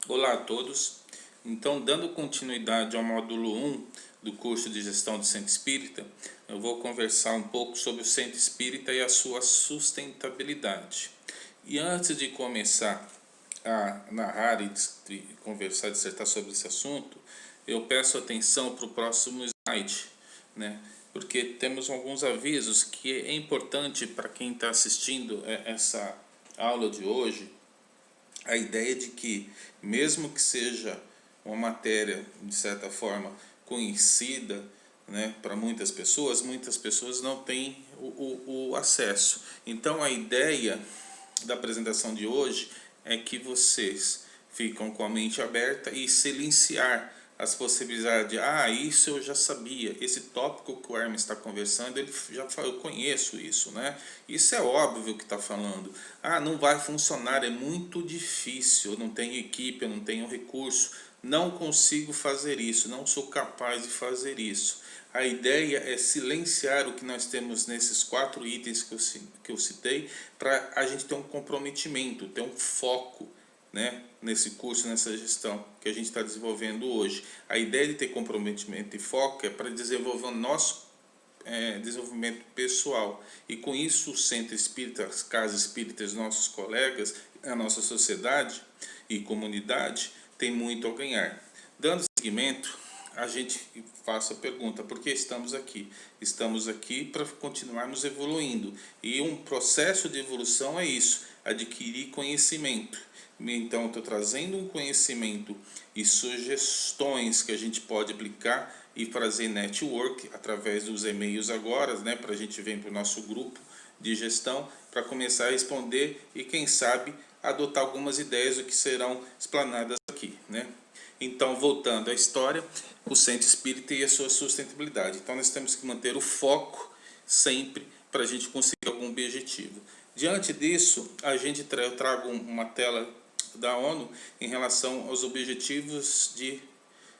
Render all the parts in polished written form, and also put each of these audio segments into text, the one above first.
Olá a todos. Então, dando continuidade ao módulo 1 do curso de Gestão de Centro Espírita, eu vou conversar um pouco sobre o Centro Espírita e a sua sustentabilidade. E antes de começar a narrar e conversar, dissertar sobre esse assunto, eu peço atenção para o próximo slide, né? Porque temos alguns avisos que é importante para quem está assistindo essa aula de hoje. A ideia de que, mesmo que seja uma matéria, de certa forma, conhecida, né, para muitas pessoas não têm o acesso. Então, a ideia da apresentação de hoje é que vocês ficam com a mente aberta e silenciar as possibilidades de, isso eu já sabia, esse tópico que o Hermes está conversando, eu conheço isso, né? Isso é óbvio que está falando. Não vai funcionar, é muito difícil, eu não tenho equipe, eu não tenho recurso, não consigo fazer isso, não sou capaz de fazer isso. A ideia é silenciar o que nós temos nesses 4 itens que eu citei, para a gente ter um comprometimento, ter um foco, né, nesse curso, nessa gestão que a gente está desenvolvendo hoje. A ideia de ter comprometimento e foco é para desenvolver o nosso desenvolvimento pessoal, e com isso o Centro Espírita, as casas espíritas, nossos colegas, a nossa sociedade e comunidade tem muito a ganhar. Dando seguimento, a gente faz a pergunta: por que estamos aqui? Estamos aqui para continuarmos evoluindo, e um processo de evolução é isso, adquirir conhecimento. Então, estou trazendo um conhecimento e sugestões que a gente pode aplicar e fazer network através dos e-mails agora, né, para a gente vir para o nosso grupo de gestão para começar a responder e, quem sabe, adotar algumas ideias do que serão explanadas aqui, né? Então, voltando à história, o Centro Espírita e a sua sustentabilidade. Então, nós temos que manter o foco sempre para a gente conseguir algum objetivo. Diante disso, eu trago uma tela da ONU em relação aos objetivos de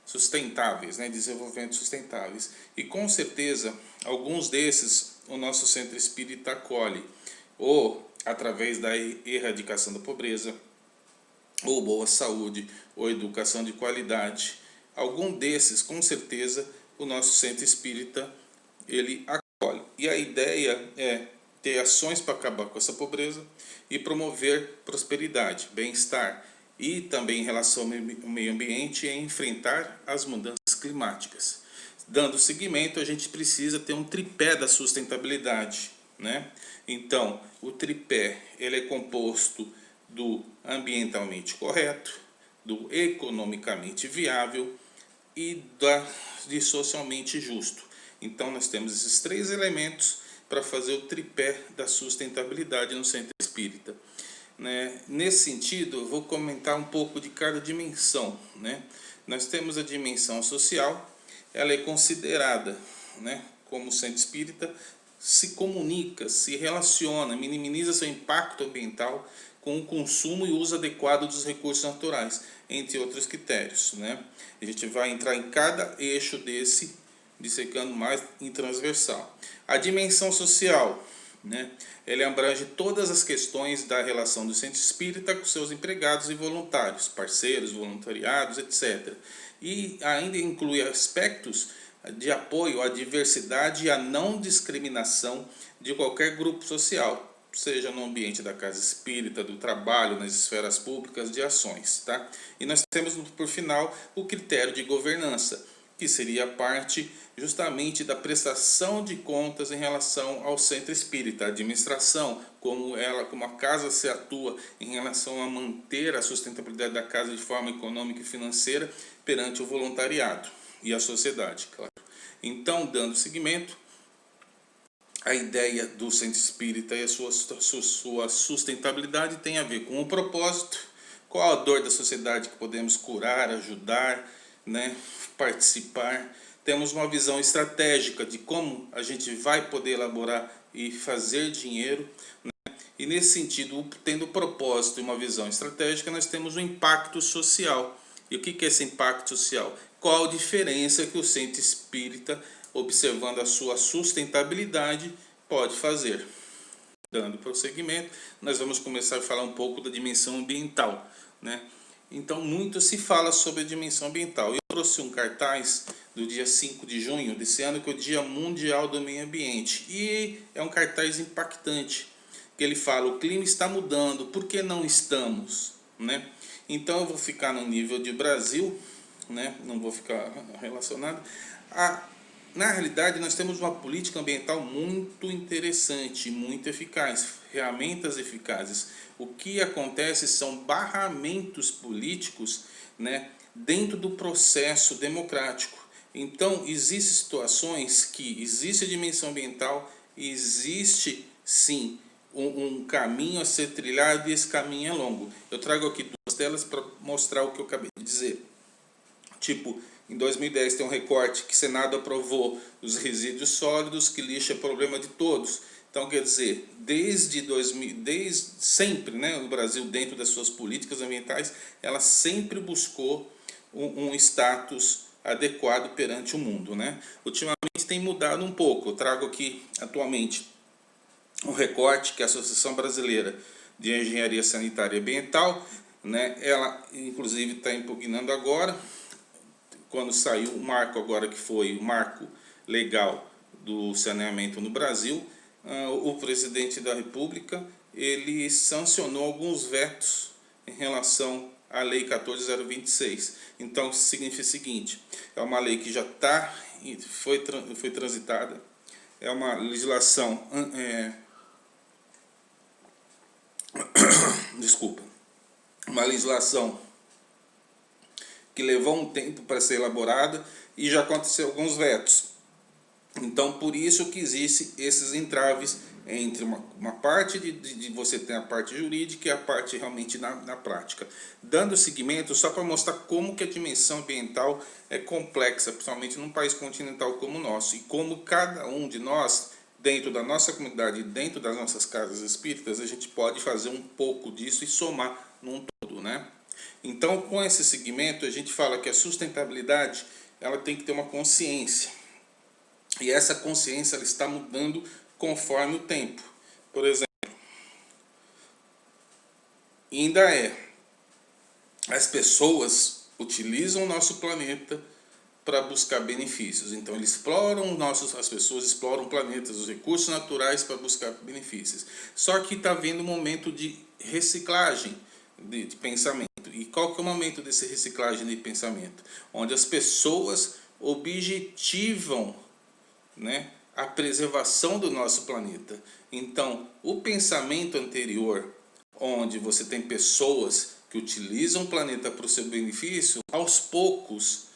sustentáveis, né, desenvolvimento sustentáveis. E com certeza, alguns desses o nosso Centro Espírita acolhe, ou através da erradicação da pobreza, ou boa saúde, ou educação de qualidade. Algum desses, com certeza, o nosso Centro Espírita ele acolhe. E a ideia é ter ações para acabar com essa pobreza e promover prosperidade, bem-estar, e também em relação ao meio ambiente e enfrentar as mudanças climáticas. Dando seguimento, a gente precisa ter um tripé da sustentabilidade, né? Então, o tripé ele é composto do ambientalmente correto, do economicamente viável e de socialmente justo. Então, nós temos esses 3 elementos para fazer o tripé da sustentabilidade no Centro Espírita, né? Nesse sentido, eu vou comentar um pouco de cada dimensão, né? Nós temos a dimensão social, ela é considerada, né, como o Centro Espírita se comunica, se relaciona, minimiza seu impacto ambiental com o consumo e uso adequado dos recursos naturais, entre outros critérios, né? A gente vai entrar em cada eixo desse, dissecando mais em transversal. A dimensão social, né, ele abrange todas as questões da relação do Centro Espírita com seus empregados e voluntários, parceiros, voluntariados, etc. E ainda inclui aspectos de apoio à diversidade e à não discriminação de qualquer grupo social, seja no ambiente da casa espírita, do trabalho, nas esferas públicas, de ações, tá? E nós temos, por final, o critério de governança, que seria a parte justamente da prestação de contas em relação ao centro espírita, a administração, como a casa se atua em relação a manter a sustentabilidade da casa de forma econômica e financeira perante o voluntariado e a sociedade, claro. Então, dando seguimento, a ideia do centro espírita e a sua sustentabilidade tem a ver com o propósito, qual a dor da sociedade que podemos curar, ajudar, né, participar. Temos uma visão estratégica de como a gente vai poder elaborar e fazer dinheiro, né? E nesse sentido, tendo o propósito e uma visão estratégica, nós temos o impacto social. E o que é esse impacto social? Qual a diferença que o centro espírita, observando a sua sustentabilidade, pode fazer? Dando prosseguimento, nós vamos começar a falar um pouco da dimensão ambiental, né? Então muito se fala sobre a dimensão ambiental. Eu trouxe um cartaz do dia 5 de junho desse ano, que é o Dia Mundial do Meio Ambiente. E é um cartaz impactante, que ele fala: o clima está mudando, por que não estamos? Né? Então eu vou ficar no nível de Brasil, né? Não vou ficar relacionado. Na realidade, nós temos uma política ambiental muito interessante, muito eficaz, ferramentas eficazes. O que acontece são barramentos políticos, né, dentro do processo democrático. Então, existem situações que existe a dimensão ambiental, existe sim um caminho a ser trilhado, e esse caminho é longo. Eu trago aqui duas telas para mostrar o que eu acabei de dizer. Tipo, em 2010 tem um recorte que o Senado aprovou os resíduos sólidos, que lixo é problema de todos. Então, quer dizer, desde sempre, né, o Brasil, dentro das suas políticas ambientais, ela sempre buscou um status adequado perante o mundo, né? Ultimamente tem mudado um pouco. Eu trago aqui atualmente um recorte que a Associação Brasileira de Engenharia Sanitária e Ambiental, né, ela inclusive está impugnando agora, quando saiu o marco agora, que foi o marco legal do saneamento no Brasil, o presidente da República, ele sancionou alguns vetos em relação à lei 14.026. Então isso significa o seguinte: é uma lei que já foi transitada, é uma legislação desculpa, uma legislação que levou um tempo para ser elaborada e já aconteceu alguns vetos. Então, por isso que existem esses entraves entre uma parte de você ter a parte jurídica e a parte realmente na prática. Dando seguimento, só para mostrar como que a dimensão ambiental é complexa, principalmente num país continental como o nosso, e como cada um de nós, dentro da nossa comunidade, dentro das nossas casas espíritas, a gente pode fazer um pouco disso e somar num todo, né? Então, com esse segmento, a gente fala que a sustentabilidade, ela tem que ter uma consciência. E essa consciência, ela está mudando conforme o tempo. Por exemplo, ainda as pessoas utilizam o nosso planeta para buscar benefícios. Então, as pessoas exploram planetas, os recursos naturais, para buscar benefícios. Só que está havendo um momento de reciclagem de pensamento. E qual que é o momento dessa reciclagem de pensamento? Onde as pessoas objetivam, né, a preservação do nosso planeta. Então, o pensamento anterior, onde você tem pessoas que utilizam o planeta para o seu benefício, aos poucos,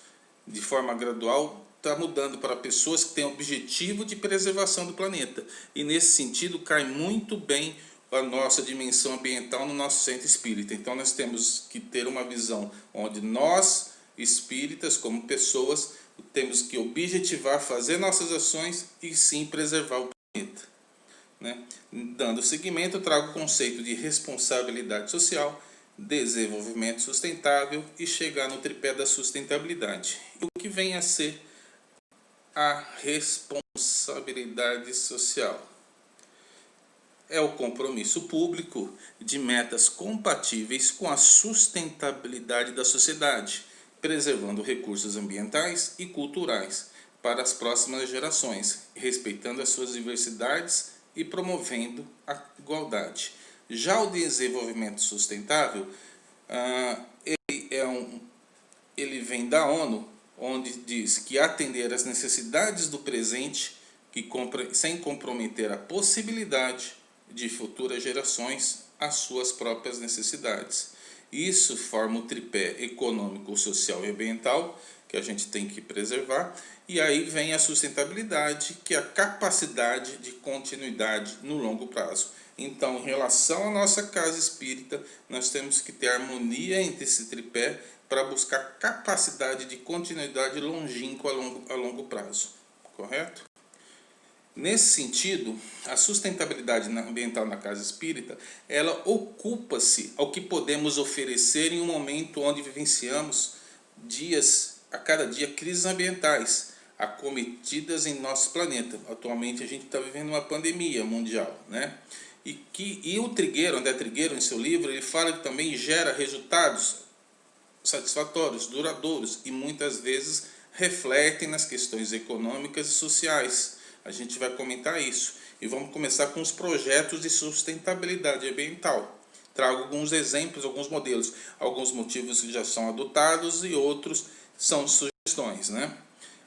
de forma gradual, está mudando para pessoas que têm o objetivo de preservação do planeta. E nesse sentido cai muito bem a nossa dimensão ambiental no nosso centro espírita. Então nós temos que ter uma visão onde nós, espíritas, como pessoas, temos que objetivar, fazer nossas ações e sim preservar o planeta, né? Dando seguimento, eu trago o conceito de responsabilidade social, desenvolvimento sustentável e chegar no tripé da sustentabilidade. O que vem a ser a responsabilidade social? É o compromisso público de metas compatíveis com a sustentabilidade da sociedade, preservando recursos ambientais e culturais para as próximas gerações, respeitando as suas diversidades e promovendo a igualdade. Já o desenvolvimento sustentável, ele vem da ONU, onde diz que atender às necessidades do presente, sem comprometer a possibilidade de futuras gerações às suas próprias necessidades. Isso forma o tripé econômico, social e ambiental, que a gente tem que preservar. E aí vem a sustentabilidade, que é a capacidade de continuidade no longo prazo. Então, em relação à nossa casa espírita, nós temos que ter harmonia entre esse tripé para buscar capacidade de continuidade longínqua a longo prazo. Correto? Nesse sentido, a sustentabilidade ambiental na casa espírita, ela ocupa-se ao que podemos oferecer em um momento onde vivenciamos a cada dia crises ambientais acometidas em nosso planeta. Atualmente a gente está vivendo uma pandemia mundial, né? E o Trigueiro, André Trigueiro, em seu livro, ele fala que também gera resultados satisfatórios, duradouros e muitas vezes refletem nas questões econômicas e sociais. A gente vai comentar isso e vamos começar com os projetos de sustentabilidade ambiental. Trago alguns exemplos, alguns modelos, alguns motivos que já são adotados e outros são sugestões, né?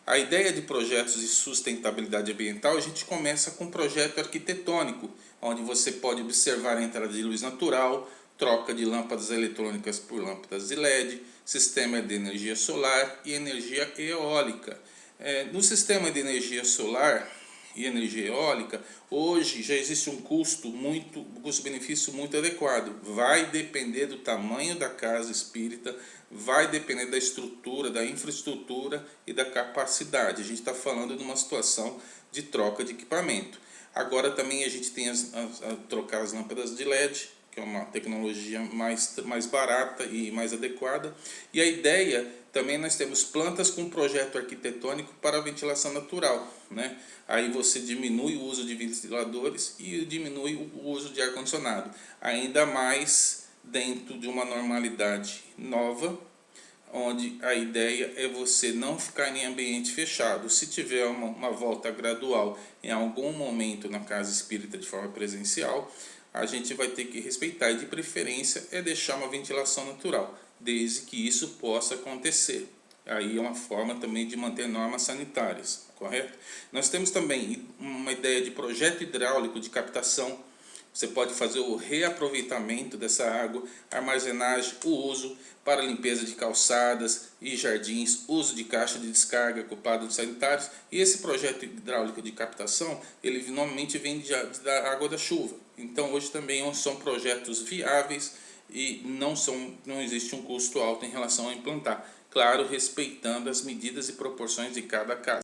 A ideia de projetos de sustentabilidade ambiental, a gente começa com um projeto arquitetônico, onde você pode observar a entrada de luz natural, troca de lâmpadas eletrônicas por lâmpadas de LED, sistema de energia solar e energia eólica. No sistema de energia solar e energia eólica, hoje já existe um custo-benefício muito adequado. Vai depender do tamanho da casa espírita, vai depender da estrutura, da infraestrutura e da capacidade. A gente está falando de uma situação de troca de equipamento. Agora também a gente tem trocar as lâmpadas de LED, que é uma tecnologia mais barata e mais adequada. E a ideia, também nós temos plantas com projeto arquitetônico para ventilação natural, né? Aí você diminui o uso de ventiladores e diminui o uso de ar-condicionado. Ainda mais dentro de uma normalidade nova, onde a ideia é você não ficar em ambiente fechado. Se tiver uma volta gradual em algum momento na casa espírita de forma presencial, a gente vai ter que respeitar e de preferência é deixar uma ventilação natural, desde que isso possa acontecer. Aí é uma forma também de manter normas sanitárias, correto? Nós temos também uma ideia de projeto hidráulico de captação. Você pode fazer o reaproveitamento dessa água, armazenagem, o uso para limpeza de calçadas e jardins, uso de caixa de descarga ocupada de sanitários. E esse projeto hidráulico de captação, ele normalmente vem da água da chuva. Então hoje também são projetos viáveis e não existe um custo alto em relação a implantar. Claro, respeitando as medidas e proporções de cada casa.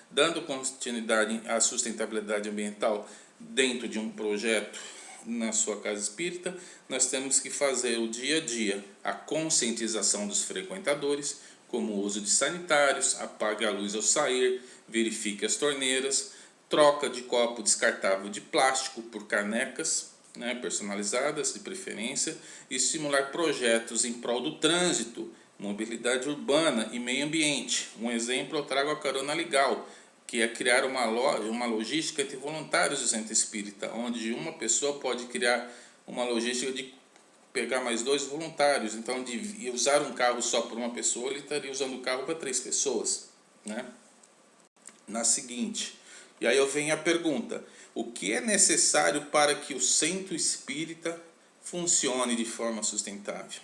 Dando continuidade à sustentabilidade ambiental dentro de um projeto na sua casa espírita, nós temos que fazer o dia a dia, a conscientização dos frequentadores, como o uso de sanitários, apague a luz ao sair, verifique as torneiras, troca de copo descartável de plástico por canecas, né, personalizadas de preferência, e estimular projetos em prol do trânsito, mobilidade urbana e meio ambiente. Um exemplo eu trago a Carona Legal, que é criar uma logística de voluntários do centro espírita, onde uma pessoa pode criar uma logística de pegar mais 2 voluntários. Então, de usar um carro só por uma pessoa, ele estaria usando o carro para 3 pessoas, né? Na seguinte, e aí venho a pergunta: o que é necessário para que o centro espírita funcione de forma sustentável?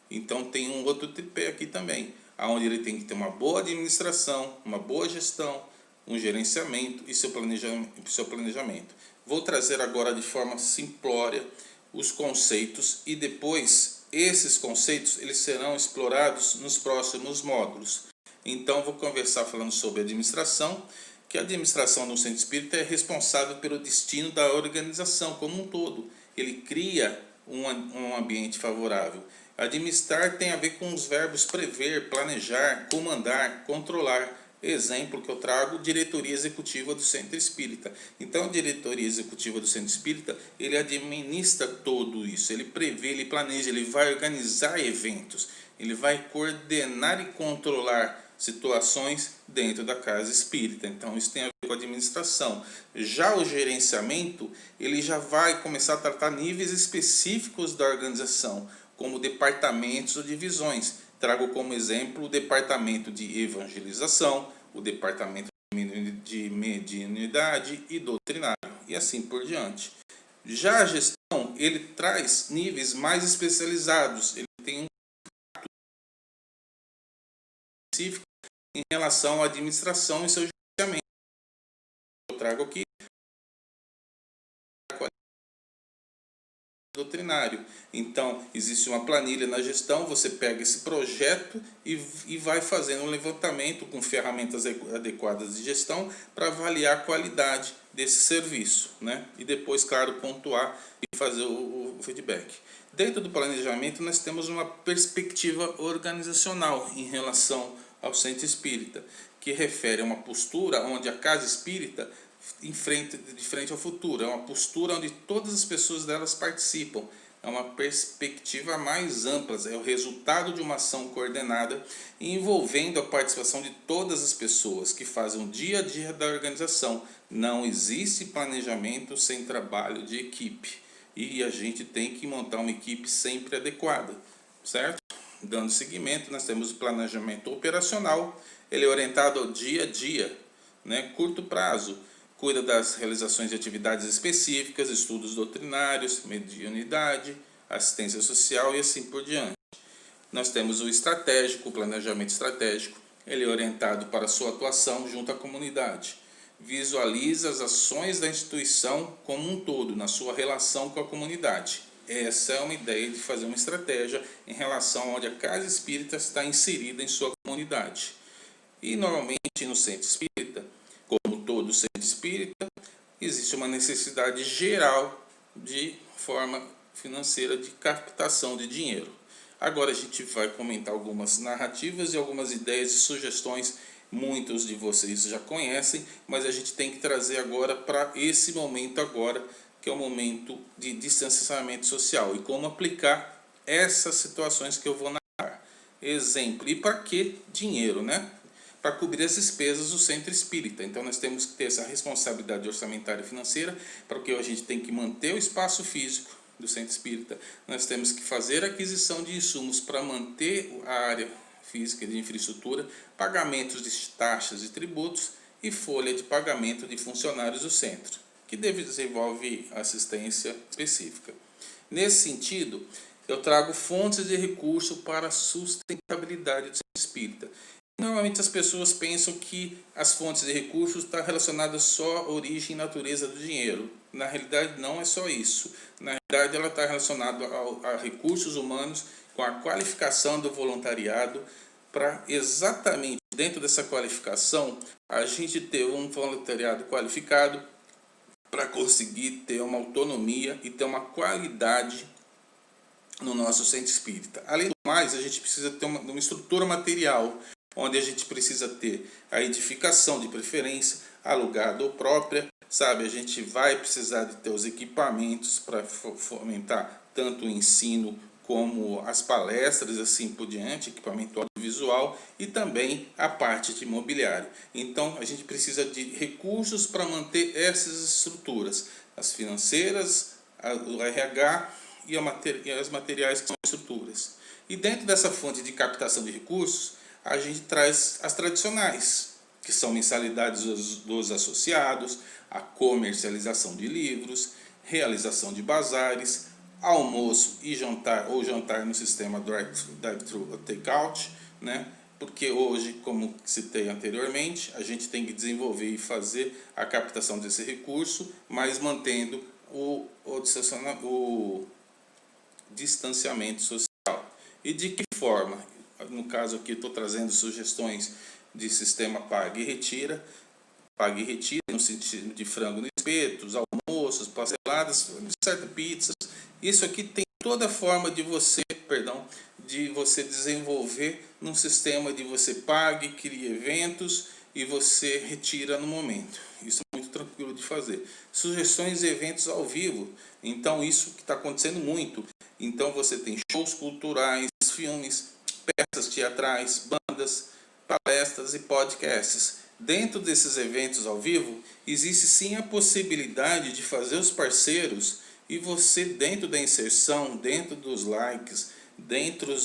Então tem um outro tripé aqui também, onde ele tem que ter uma boa administração, uma boa gestão, um gerenciamento e seu planejamento. Vou trazer agora de forma simplória os conceitos e depois esses conceitos eles serão explorados nos próximos módulos. Então vou conversar falando sobre administração, que a administração do centro espírita é responsável pelo destino da organização como um todo. Ele cria um ambiente favorável. Administrar tem a ver com os verbos prever, planejar, comandar, controlar. Exemplo que eu trago, diretoria executiva do centro espírita. Então a diretoria executiva do centro espírita, ele administra tudo isso, ele prevê, ele planeja, ele vai organizar eventos, ele vai coordenar e controlar situações dentro da casa espírita. Então isso tem a ver com a administração. Já o gerenciamento, ele já vai começar a tratar níveis específicos da organização, como departamentos ou divisões. Trago como exemplo o departamento de evangelização, o departamento de mediunidade e doutrinário, e assim por diante. Já a gestão, ele traz níveis mais especializados, ele tem um específico em relação à administração e seu gerenciamento. Eu trago aqui doutrinário. Então, existe uma planilha na gestão, você pega esse projeto e vai fazendo um levantamento com ferramentas adequadas de gestão para avaliar a qualidade desse serviço, né? E depois, claro, pontuar e fazer o feedback. Dentro do planejamento, nós temos uma perspectiva organizacional em relação ao centro espírita, que refere a uma postura onde a casa espírita de frente ao futuro. É uma postura onde todas as pessoas delas participam. é uma perspectiva mais ampla, é o resultado de uma ação coordenada envolvendo a participação de todas as pessoas que fazem o dia a dia da organização. Não existe planejamento sem trabalho de equipe e a gente tem que montar uma equipe sempre adequada, certo? Dando seguimento, nós temos o planejamento operacional, ele é orientado ao dia a dia, né? Curto prazo, cuida das realizações de atividades específicas, estudos doutrinários, mediunidade, assistência social e assim por diante. Nós temos o estratégico, o planejamento estratégico, ele é orientado para a sua atuação junto à comunidade. Visualiza as ações da instituição como um todo, na sua relação com a comunidade. Essa é uma ideia de fazer uma estratégia em relação a onde a casa espírita está inserida em sua comunidade. E normalmente no centro espírita, como todo centro espírita, existe uma necessidade geral de forma financeira de captação de dinheiro. Agora a gente vai comentar algumas narrativas e algumas ideias e sugestões. Muitos de vocês já conhecem, mas a gente tem que trazer agora para esse momento agora, que é o momento de distanciamento social e como aplicar essas situações que eu vou narrar. Exemplo, e para que dinheiro, né? Para cobrir as despesas do centro espírita. Então nós temos que ter essa responsabilidade orçamentária e financeira, porque a gente tem que manter o espaço físico do centro espírita. Nós temos que fazer aquisição de insumos para manter a área física de infraestrutura, pagamentos de taxas e tributos e folha de pagamento de funcionários do centro, que desenvolve assistência específica. Nesse sentido, eu trago fontes de recurso para a sustentabilidade do centro espírita. Normalmente as pessoas pensam que as fontes de recursos estão relacionadas só à origem e natureza do dinheiro. Na realidade não é só isso. Na realidade ela está relacionada a recursos humanos, com a qualificação do voluntariado, para exatamente dentro dessa qualificação a gente ter um voluntariado qualificado para conseguir ter uma autonomia e ter uma qualidade no nosso centro espírita. Além do mais, a gente precisa ter uma estrutura material, onde a gente precisa ter a edificação de preferência, alugada ou própria, sabe? A gente vai precisar de ter os equipamentos para fomentar tanto o ensino como as palestras, assim por diante, equipamento audiovisual e também a parte de imobiliário. Então a gente precisa de recursos para manter essas estruturas, as financeiras, o RH e as materiais que são estruturas. E dentro dessa fonte de captação de recursos, a gente traz as tradicionais, que são mensalidades dos associados, a comercialização de livros, realização de bazares, almoço e jantar ou jantar no sistema drive-thru ou take-out, né? Porque hoje, como citei anteriormente, a gente tem que desenvolver e fazer a captação desse recurso, mas mantendo o distanciamento social. E de que forma? No caso aqui estou trazendo sugestões de sistema pague e retira no sentido de frango no espeto, almoços, parceladas, certo, pizzas. Isso aqui tem toda a forma de você, desenvolver num sistema de você pague, cria eventos e você retira no momento. Isso é muito tranquilo de fazer. Sugestões de eventos ao vivo. Então isso que está acontecendo muito. Então você tem shows culturais, filmes, peças teatrais, bandas, palestras e podcasts. Dentro desses eventos ao vivo, existe sim a possibilidade de fazer os parceiros e você, dentro da inserção, dentro dos likes, dentro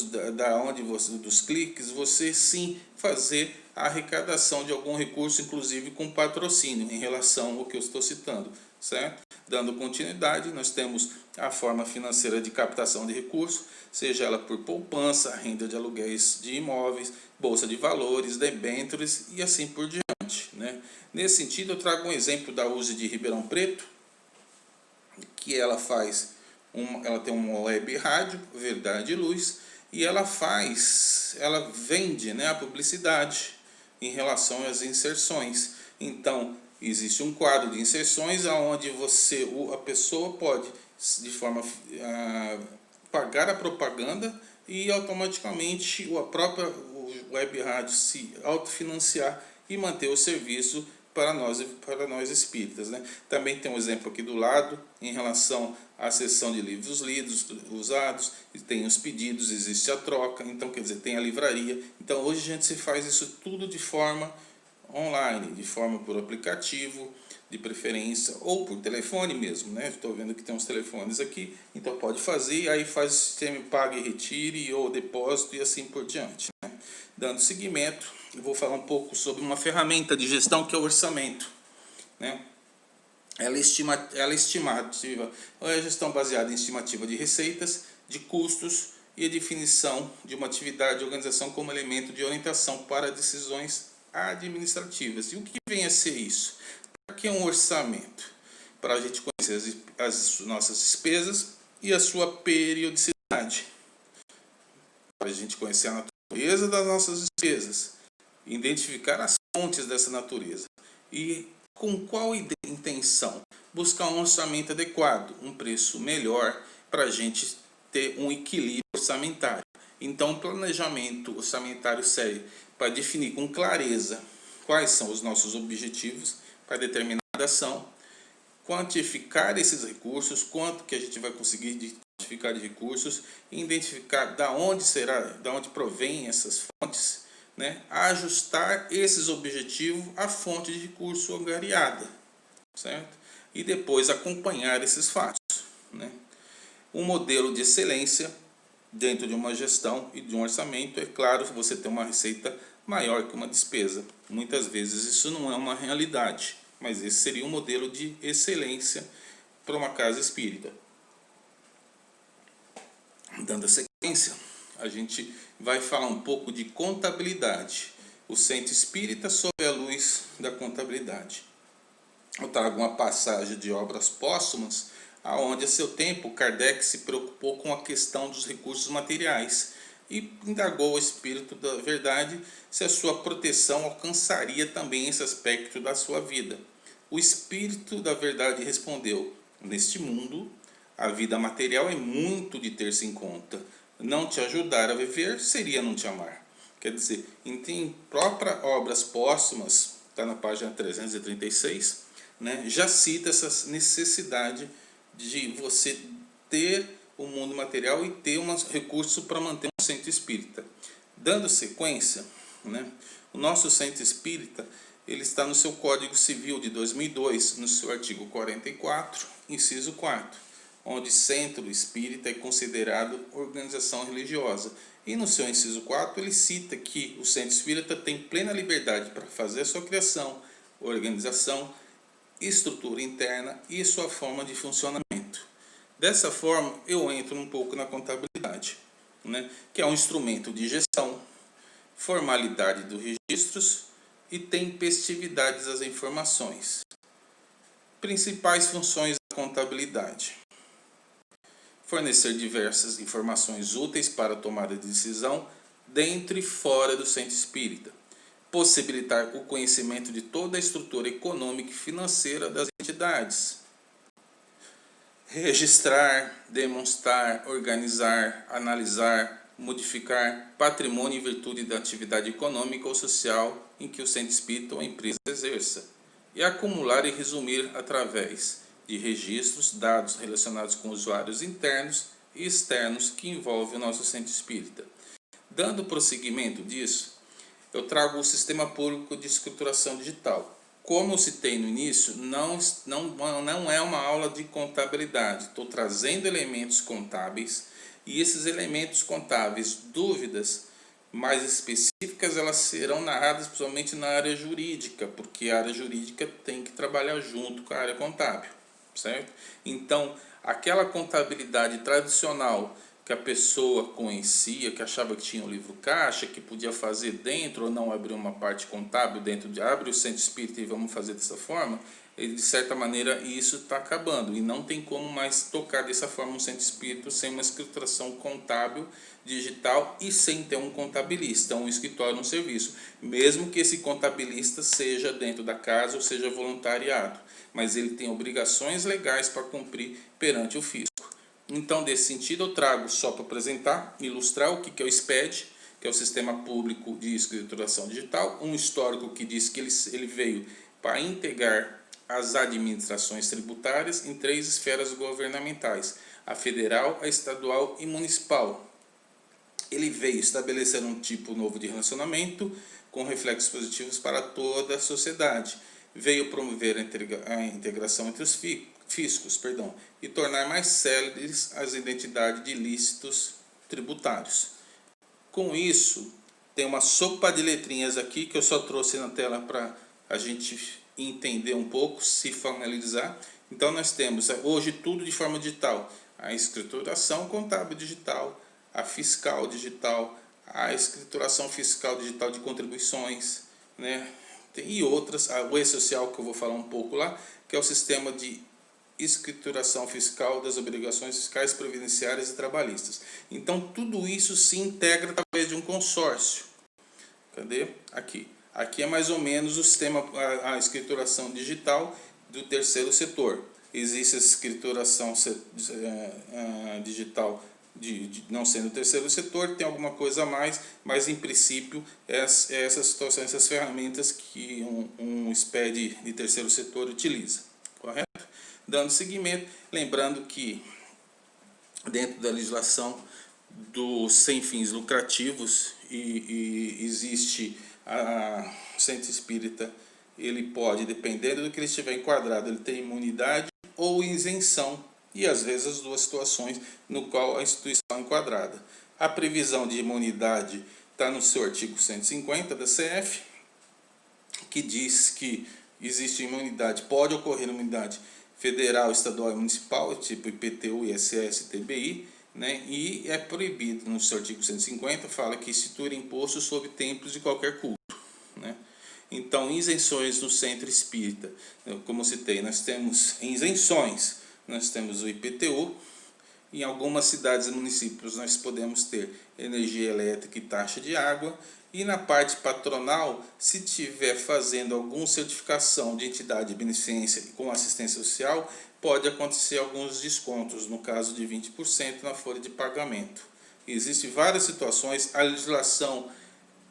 dos cliques, você sim fazer a arrecadação de algum recurso, inclusive com patrocínio, em relação ao que eu estou citando, certo? Dando continuidade, nós temos a forma financeira de captação de recursos, seja ela por poupança, renda de aluguéis de imóveis, bolsa de valores, debêntures e assim por diante, né? Nesse sentido, eu trago um exemplo da USE de Ribeirão Preto, que ela tem uma web rádio, Verdade e Luz, e ela vende, né, a publicidade em relação às inserções. Então, existe um quadro de inserções onde a pessoa pode, de forma pagar a propaganda e automaticamente a própria web rádio se autofinanciar e manter o serviço para nós espíritas, né? Também tem um exemplo aqui do lado em relação à seção de livros lidos, usados, tem os pedidos, existe a troca, então quer dizer, tem a livraria. Então hoje a gente se faz isso tudo de forma online, de forma por aplicativo, de preferência, ou por telefone mesmo, né? Estou vendo que tem uns telefones aqui, então pode fazer, aí faz o sistema pague e retire, ou depósito e assim por diante, né? Dando seguimento, eu vou falar um pouco sobre uma ferramenta de gestão que é o orçamento, né? Ela é estimativa, é a gestão baseada em estimativa de receitas, de custos e a definição de uma atividade de organização como elemento de orientação para decisões administrativas. E o que vem a ser isso? Para que é um orçamento? Para a gente conhecer as nossas despesas e a sua periodicidade. Para a gente conhecer a natureza das nossas despesas, identificar as fontes dessa natureza e com qual intenção? Buscar um orçamento adequado, um preço melhor para a gente ter um equilíbrio orçamentário. Então o planejamento orçamentário serve para definir com clareza quais são os nossos objetivos para determinada ação, quantificar esses recursos, quanto que a gente vai conseguir quantificar de recursos, identificar da onde provém essas fontes, né? Ajustar esses objetivos à fonte de recurso angariada, certo? E depois acompanhar esses fatos, né? Um modelo de excelência dentro de uma gestão e de um orçamento, é claro que você tem uma receita maior que uma despesa. Muitas vezes isso não é uma realidade, mas esse seria um modelo de excelência para uma casa espírita. Dando a sequência, a gente vai falar um pouco de contabilidade. O centro espírita sob a luz da contabilidade. Eu trago uma passagem de Obras Póstumas, aonde a seu tempo Kardec se preocupou com a questão dos recursos materiais e indagou o espírito da verdade se a sua proteção alcançaria também esse aspecto da sua vida. O espírito da verdade respondeu: neste mundo, a vida material é muito de ter-se em conta. Não te ajudar a viver seria não te amar. Quer dizer, em própria Obras Póstumas, está na página 336, né, já cita essa necessidade de você ter o mundo material e ter um recurso para manter um centro espírita. Dando sequência, né, o nosso centro espírita ele está no seu Código Civil de 2002, no seu artigo 44, inciso 4, onde centro espírita é considerado organização religiosa. E no seu inciso 4 ele cita que o centro espírita tem plena liberdade para fazer a sua criação, organização, estrutura interna e sua forma de funcionamento. Dessa forma eu entro um pouco na contabilidade, né, que é um instrumento de gestão, formalidade dos registros e tempestividade das informações. Principais funções da contabilidade: fornecer diversas informações úteis para a tomada de decisão dentro e fora do centro espírita, possibilitar o conhecimento de toda a estrutura econômica e financeira das entidades, registrar, demonstrar, organizar, analisar, modificar patrimônio em virtude da atividade econômica ou social em que o centro espírita ou a empresa exerça, e acumular e resumir através de registros dados relacionados com usuários internos e externos que envolvem o nosso centro espírita. Dando prosseguimento disso, eu trago o Sistema Público de Escrituração Digital. Como eu citei no início, não é uma aula de contabilidade. Estou trazendo elementos contábeis e esses elementos contábeis, dúvidas mais específicas, elas serão narradas principalmente na área jurídica, porque a área jurídica tem que trabalhar junto com a área contábil, certo? Então, aquela contabilidade tradicional que a pessoa conhecia, que achava que tinha um livro caixa, que podia fazer dentro ou não abrir uma parte contábil dentro de abre o centro espírita e vamos fazer dessa forma, de certa maneira isso está acabando e não tem como mais tocar dessa forma um centro espírita sem uma escrituração contábil digital e sem ter um contabilista, um escritório, um serviço, mesmo que esse contabilista seja dentro da casa ou seja voluntariado, mas ele tem obrigações legais para cumprir perante o fisco. Então, desse sentido, eu trago só para apresentar, ilustrar o que é o SPED, que é o Sistema Público de Escrituração Digital, um histórico que diz que ele veio para integrar as administrações tributárias em 3 esferas governamentais: a federal, a estadual e municipal. Ele veio estabelecer um tipo novo de relacionamento com reflexos positivos para toda a sociedade. Veio promover a integração entre os fiscos, e tornar mais céleres as identidades de ilícitos tributários. Com isso, tem uma sopa de letrinhas aqui que eu só trouxe na tela para a gente entender um pouco, se familiarizar. Então nós temos hoje tudo de forma digital: a escrituração contábil digital, a fiscal digital, a escrituração fiscal digital de contribuições, né? E outras, o e-social, que eu vou falar um pouco lá, que é o sistema de escrituração fiscal das obrigações fiscais, previdenciárias e trabalhistas. Então tudo isso se integra através de um consórcio. Cadê? Aqui. Aqui é mais ou menos o sistema, a escrituração digital do terceiro setor. Existe a escrituração digital não sendo o terceiro setor, tem alguma coisa a mais, mas em princípio essas situações, essas ferramentas que um SPED de terceiro setor utiliza, correto? Dando seguimento, lembrando que dentro da legislação dos sem fins lucrativos e existe o centro espírita, ele pode, dependendo do que ele estiver enquadrado, ele tem imunidade ou isenção, e às vezes as duas situações no qual a instituição é enquadrada. A previsão de imunidade está no seu artigo 150 da CF, que diz que existe imunidade, pode ocorrer imunidade federal, estadual e municipal, tipo IPTU, ISS, TBI, né? E é proibido, no seu artigo 150, fala que instituir imposto sobre templos de qualquer culto, né? Então, isenções no centro espírita, como citei, nós temos isenções, nós temos o IPTU, em algumas cidades e municípios nós podemos ter energia elétrica e taxa de água, e na parte patronal, se tiver fazendo alguma certificação de entidade de beneficência com assistência social, pode acontecer alguns descontos, no caso de 20% na folha de pagamento. Existem várias situações, a legislação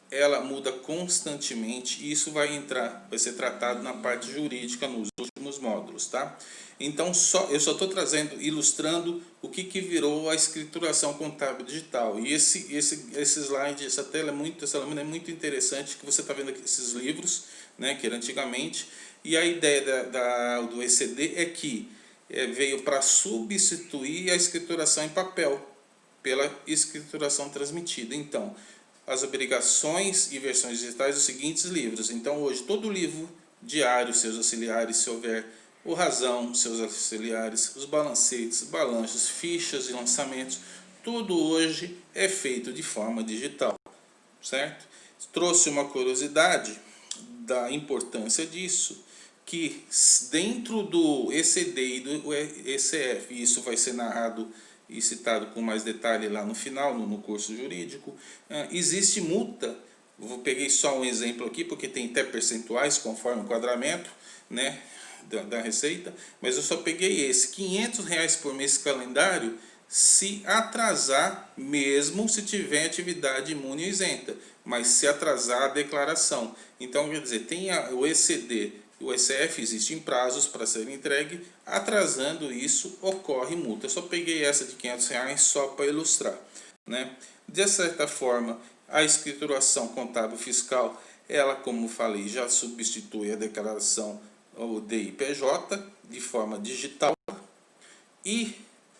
ela muda constantemente e isso vai ser tratado na parte jurídica nos últimos módulos, tá? Então eu só estou ilustrando o que virou a escrituração contábil digital. E esse slide, essa lâmina é muito interessante, que você está vendo aqui esses livros, né, que era antigamente, e a ideia do ECD é que veio para substituir a escrituração em papel pela escrituração transmitida. Então, as obrigações e versões digitais dos seguintes livros. Então hoje todo livro diário, seus auxiliares, se houver o razão, seus auxiliares, os balancetes, balanços, fichas de lançamentos, tudo hoje é feito de forma digital, certo? Trouxe uma curiosidade da importância disso, que dentro do ECD e do ECF, isso vai ser narrado e citado com mais detalhe lá no final, no curso jurídico, existe multa. Eu peguei só um exemplo aqui, porque tem até percentuais conforme o enquadramento, né, da receita, mas eu só peguei esse, R$500 por mês calendário, se atrasar, mesmo se tiver atividade imune isenta, mas se atrasar a declaração. Então, quer dizer, tem o ECD, o ECF existe em prazos para ser entregue, atrasando isso ocorre multa. Eu só peguei essa de R$500 só para ilustrar, né? De certa forma, a escrituração contábil fiscal, ela, como falei, já substitui a declaração ou DIPJ de forma digital. E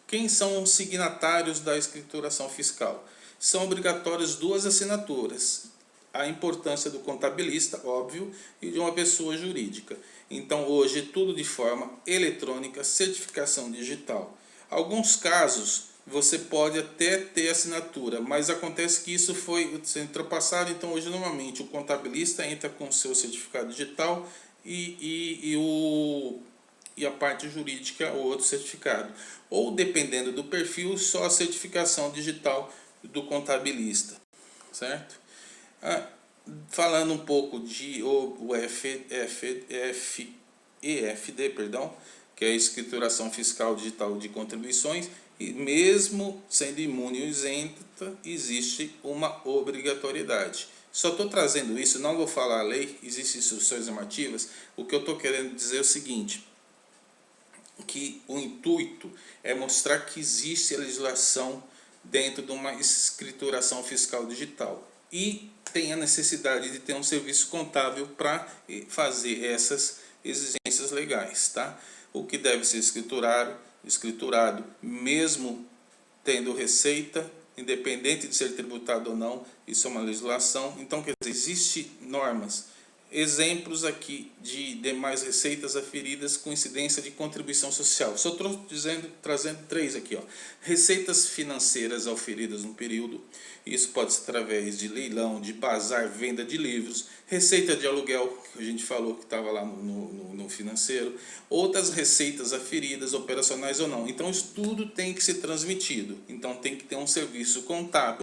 quem são os signatários da escrituração fiscal? São obrigatórias 2 assinaturas. A importância do contabilista, óbvio, e de uma pessoa jurídica. Então hoje tudo de forma eletrônica, certificação digital. Alguns casos você pode até ter assinatura, mas acontece que isso foi ultrapassado, então hoje normalmente o contabilista entra com seu certificado digital e a parte jurídica o outro certificado. Ou dependendo do perfil, só a certificação digital do contabilista, certo? Falando um pouco de EFD, que é a escrituração fiscal digital de contribuições, e mesmo sendo imune ou isenta, existe uma obrigatoriedade. Só estou trazendo isso, não vou falar a lei, existem instruções normativas. O que eu estou querendo dizer é o seguinte, que o intuito é mostrar que existe a legislação dentro de uma escrituração fiscal digital e tem a necessidade de ter um serviço contábil para fazer essas exigências legais, tá? O que deve ser escriturado, mesmo tendo receita, independente de ser tributado ou não, isso é uma legislação. Então, quer dizer, existem normas. Exemplos aqui de demais receitas aferidas com incidência de contribuição social. Só estou trazendo 3 aqui. Receitas financeiras auferidas no período. Isso pode ser através de leilão, de bazar, venda de livros. Receita de aluguel, que a gente falou que estava lá no financeiro. Outras receitas aferidas, operacionais ou não. Então, isso tudo tem que ser transmitido. Então, tem que ter um serviço contábil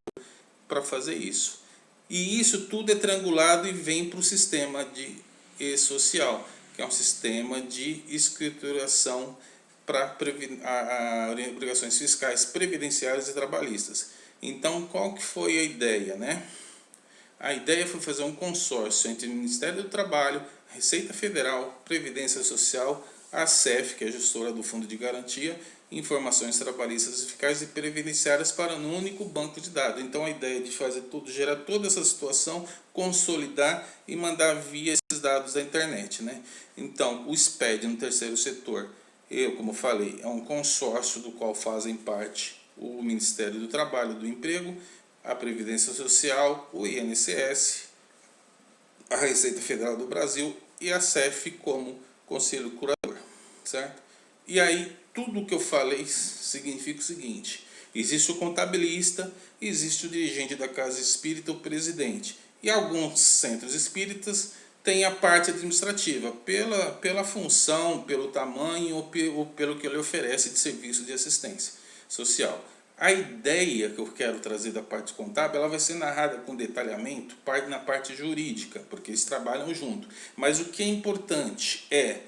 para fazer isso. E isso tudo é triangulado e vem para o sistema de e-social, que é um sistema de escrituração para obrigações fiscais, previdenciárias e trabalhistas. Então, qual que foi a ideia, né? A ideia foi fazer um consórcio entre o Ministério do Trabalho, Receita Federal, Previdência Social, a ACEF, que é a gestora do Fundo de Garantia, informações trabalhistas fiscais e previdenciárias para um único banco de dados. Então a ideia de fazer tudo, gerar toda essa situação, consolidar e mandar via esses dados da internet, né? Então o SPED no terceiro setor, como falei, é um consórcio do qual fazem parte o Ministério do Trabalho, do Emprego, a Previdência Social, o INSS, a Receita Federal do Brasil e a CEF como Conselho Curador, certo? E aí, tudo o que eu falei significa o seguinte, existe o contabilista, existe o dirigente da casa espírita, o presidente. E alguns centros espíritas têm a parte administrativa, pela função, pelo tamanho ou pelo que ele oferece de serviço de assistência social. A ideia que eu quero trazer da parte contábil, ela vai ser narrada com detalhamento na parte jurídica, porque eles trabalham junto. Mas o que é importante é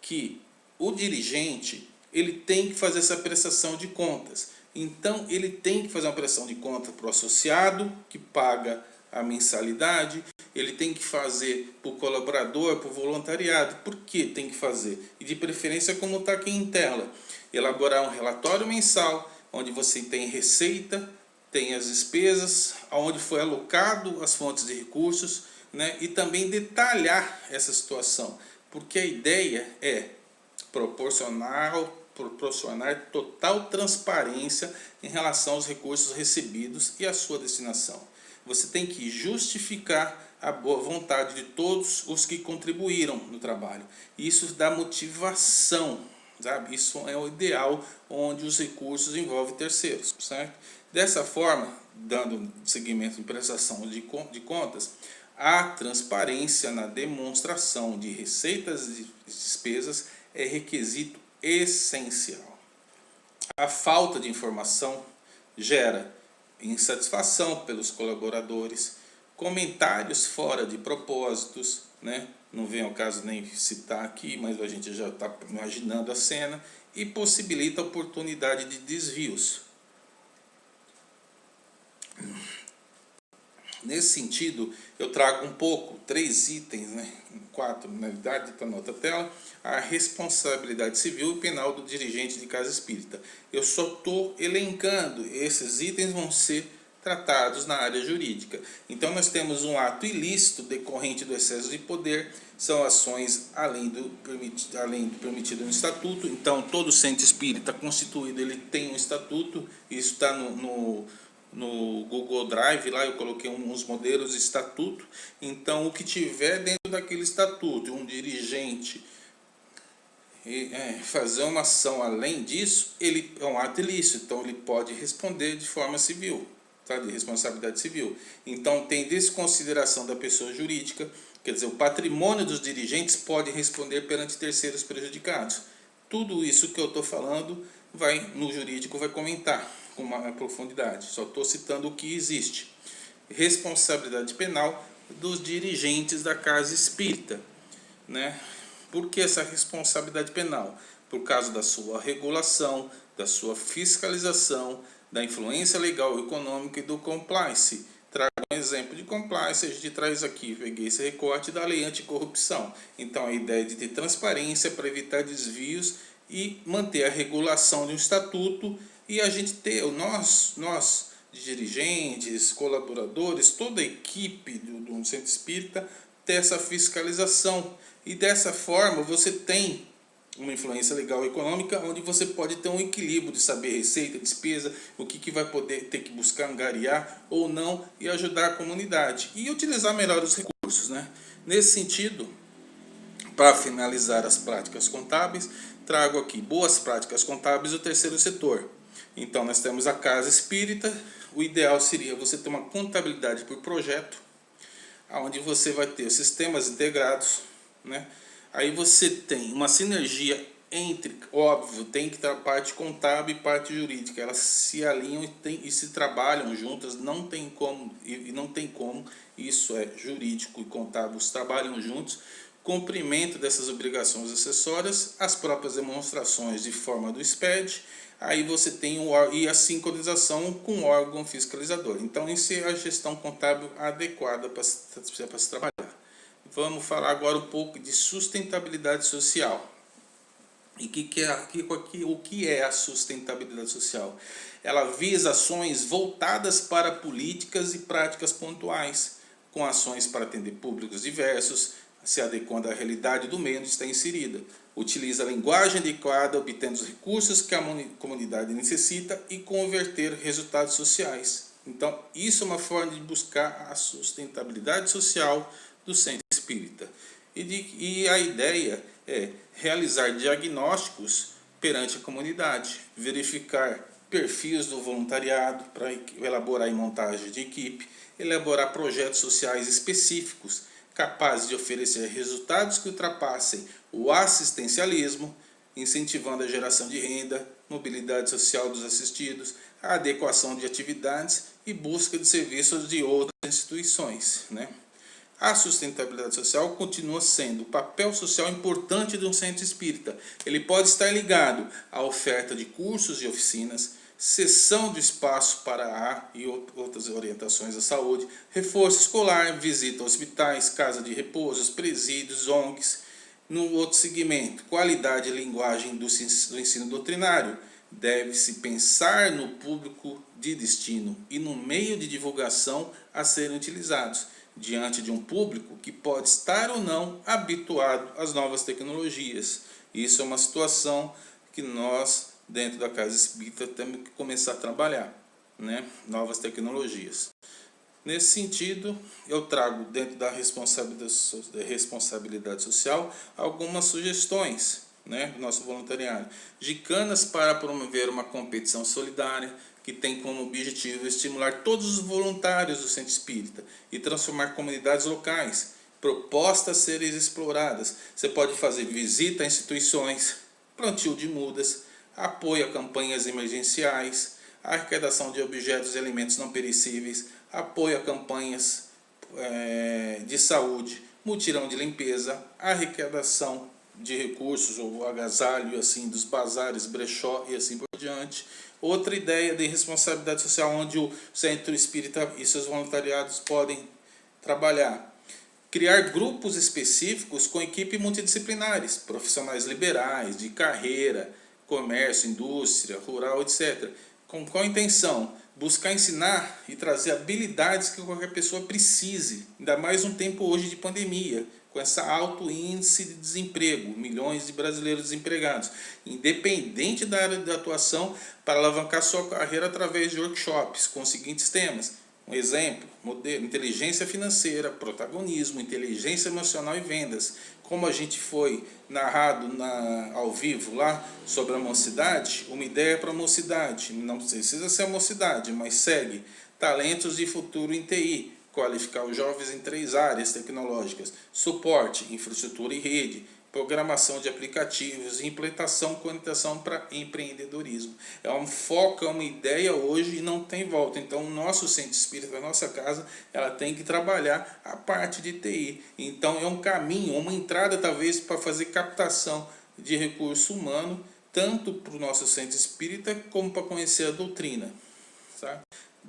que o dirigente, ele tem que fazer essa prestação de contas. Então, ele tem que fazer uma prestação de conta para o associado, que paga a mensalidade, ele tem que fazer para o colaborador, para o voluntariado. Por que tem que fazer? E de preferência, como está aqui em tela, elaborar um relatório mensal, onde você tem receita, tem as despesas, onde foi alocado as fontes de recursos, né? E também detalhar essa situação, porque a ideia é proporcionar total transparência em relação aos recursos recebidos e a sua destinação. Você tem que justificar a boa vontade de todos os que contribuíram no trabalho. Isso dá motivação, sabe? Isso é o ideal onde os recursos envolvem terceiros, certo? Dessa forma, dando seguimento em prestação de contas, a transparência na demonstração de receitas e despesas é requisito essencial. A falta de informação gera insatisfação pelos colaboradores, comentários fora de propósitos, né? Não vem ao caso nem citar aqui, mas a gente já está imaginando a cena, e possibilita a oportunidade de desvios. Nesse sentido, eu trago 3 itens, né? 4, na verdade, está na outra tela, a responsabilidade civil e penal do dirigente de casa espírita. Eu só estou elencando, esses itens vão ser tratados na área jurídica. Então nós temos um ato ilícito decorrente do excesso de poder, são ações além do permitido no estatuto. Então todo centro espírita constituído, ele tem um estatuto, isso está no Google Drive, lá eu coloquei uns modelos de estatuto. Então o que tiver dentro daquele estatuto, um dirigente fazer uma ação além disso, ele é um ato ilícito, então ele pode responder de forma civil, tá? De responsabilidade civil. Então tem desconsideração da pessoa jurídica, quer dizer, o patrimônio dos dirigentes pode responder perante terceiros prejudicados. Tudo isso que eu estou falando no jurídico vai comentar com uma profundidade, só estou citando o que existe. Responsabilidade penal dos dirigentes da casa espírita, né? Por que essa responsabilidade penal? Por causa da sua regulação, da sua fiscalização, da influência legal e econômica e do compliance, trago um exemplo de compliance, a gente traz aqui, peguei esse recorte da lei anticorrupção. Então a ideia de ter transparência para evitar desvios e manter a regulação de um estatuto, e a gente ter, nós dirigentes, colaboradores, toda a equipe do Centro Espírita, ter essa fiscalização. E dessa forma você tem uma influência legal e econômica, onde você pode ter um equilíbrio de saber receita, despesa, o que vai poder ter que buscar angariar ou não, e ajudar a comunidade e utilizar melhor os recursos, né? Nesse sentido, para finalizar as práticas contábeis, trago aqui boas práticas contábeis do terceiro setor. Então nós temos a casa espírita. O ideal seria você ter uma contabilidade por projeto, onde você vai ter sistemas integrados, né? Aí você tem uma sinergia entre, óbvio, tem que ter a parte contábil e parte jurídica, elas se alinham e se trabalham juntas, não tem como, isso é jurídico e contábil, trabalham juntos, cumprimento dessas obrigações acessórias, as próprias demonstrações de forma do SPED, aí você tem e a sincronização com o órgão fiscalizador. Então isso é a gestão contábil adequada para se trabalhar. Vamos falar agora um pouco de sustentabilidade social. E o que é a sustentabilidade social? Ela visa ações voltadas para políticas e práticas pontuais, com ações para atender públicos diversos, se adequando à realidade do meio onde está inserida. Utiliza a linguagem adequada, obtendo os recursos que a comunidade necessita e converter resultados sociais. Então, isso é uma forma de buscar a sustentabilidade social do Centro Espírita. E a ideia é realizar diagnósticos perante a comunidade, verificar perfis do voluntariado para elaborar montagem de equipe, elaborar projetos sociais específicos capazes de oferecer resultados que ultrapassem o assistencialismo, incentivando a geração de renda, mobilidade social dos assistidos, a adequação de atividades e busca de serviços de outras instituições, né? A sustentabilidade social continua sendo o papel social importante de um centro espírita. Ele pode estar ligado à oferta de cursos e oficinas, cessão de espaço para a e outras orientações à saúde, reforço escolar, visita a hospitais, casa de repouso, presídios, ONGs. No outro segmento, qualidade e linguagem do ensino doutrinário. Deve-se pensar no público de destino e no meio de divulgação a serem utilizados, diante de um público que pode estar ou não habituado às novas tecnologias. Isso é uma situação que nós, dentro da Casa Espírita, temos que começar a trabalhar, né? Novas tecnologias. Nesse sentido, eu trago dentro da responsabilidade social algumas sugestões, né, do nosso voluntariado. Gicanas para promover uma competição solidária, que tem como objetivo estimular todos os voluntários do Centro Espírita e transformar comunidades locais. Propostas a serem exploradas. Você pode fazer visita a instituições, plantio de mudas, apoio a campanhas emergenciais, arrecadação de objetos e alimentos não perecíveis, apoio a campanhas de saúde, mutirão de limpeza, arrecadação de recursos ou agasalho assim dos bazares, brechó e assim por diante. Outra ideia de responsabilidade social onde o Centro Espírita e seus voluntariados podem trabalhar. Criar grupos específicos com equipe multidisciplinares, profissionais liberais, de carreira, comércio, indústria, rural, etc. Com qual intenção? Buscar ensinar e trazer habilidades que qualquer pessoa precise, ainda mais um tempo hoje de pandemia, com esse alto índice de desemprego, milhões de brasileiros desempregados, independente da área de atuação, para alavancar sua carreira através de workshops com os seguintes temas. Um exemplo, modelo, inteligência financeira, protagonismo, inteligência emocional e vendas. Como a gente foi narrado ao vivo lá sobre a mocidade, uma ideia para a mocidade, não precisa ser a mocidade, mas segue. Talentos de futuro em TI, qualificar os jovens em 3 áreas tecnológicas: suporte, infraestrutura e rede, programação de aplicativos e implementação com orientação para empreendedorismo. É um foco, é uma ideia hoje e não tem volta. Então o nosso Centro Espírita, a nossa casa, ela tem que trabalhar a parte de TI. Então é um caminho, uma entrada talvez para fazer captação de recurso humano, tanto para o nosso Centro Espírita como para conhecer a doutrina. Sabe?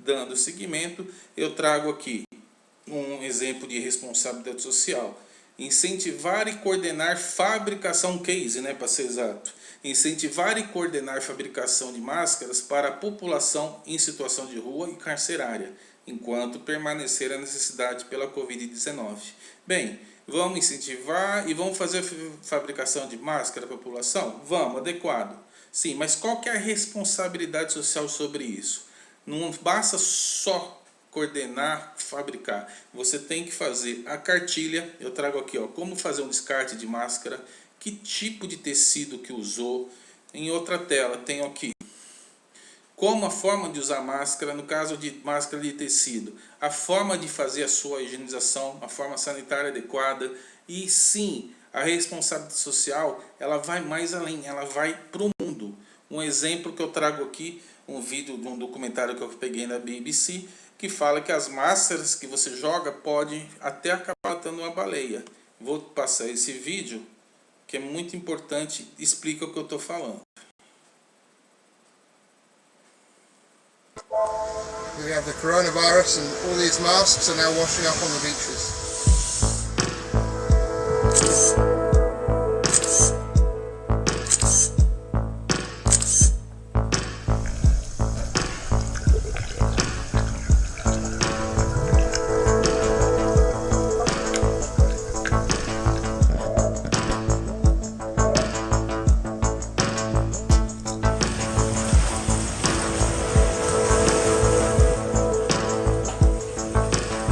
dando seguimento, eu trago aqui um exemplo de responsabilidade social. Incentivar e coordenar fabricação case, né, para ser exato. Incentivar e coordenar fabricação de máscaras para a população em situação de rua e carcerária, enquanto permanecer a necessidade pela Covid-19. Bem, vamos incentivar e vamos fazer fabricação de máscara para a população? Vamos, adequado. Sim, mas qual que é a responsabilidade social sobre isso? Não basta só coordenar, fabricar. Você tem que fazer a cartilha. Eu trago aqui, ó, como fazer um descarte de máscara, que tipo de tecido que usou. Em outra tela tenho aqui como a forma de usar máscara, no caso de máscara de tecido, a forma de fazer a sua higienização, a forma sanitária adequada. E sim, a responsabilidade social, ela vai mais além, ela vai para o mundo. Um exemplo que eu trago aqui, um vídeo de um documentário que eu peguei na BBC, que fala que as máscaras que você joga podem até acabar matando uma baleia. Vou passar esse vídeo, que é muito importante, explica o que eu estou falando. We have the coronavirus and all these masks are now washing up on the beaches.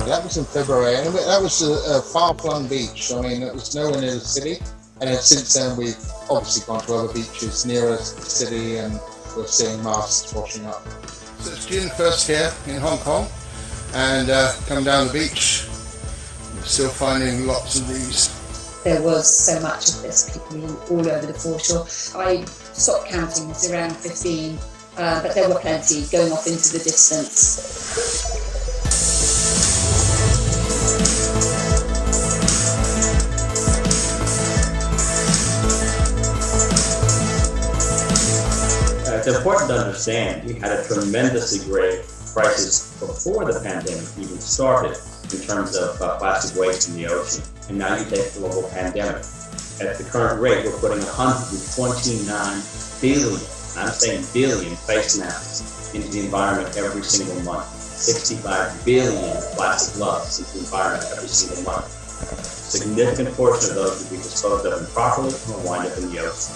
That was in February, and that was a far-flung beach. I mean, it was nowhere near the city. And then since then, we've obviously gone to other beaches nearer to the city, and we're seeing masks washing up. So it's June 1st here in Hong Kong, and come down the beach, we're still finding lots of these. There was so much of this, people all over the foreshore. I stopped counting, it was around 15, but there were plenty going off into the distance. It's important to understand we had a tremendously grave crisis before the pandemic even started in terms of plastic waste in the ocean. And now you take the global pandemic. At the current rate, we're putting 129 billion, I'm saying billion, face masks into the environment every single month. 65 billion plastic gloves into the environment every single month. A significant portion of those will be disposed of improperly and will wind up in the ocean.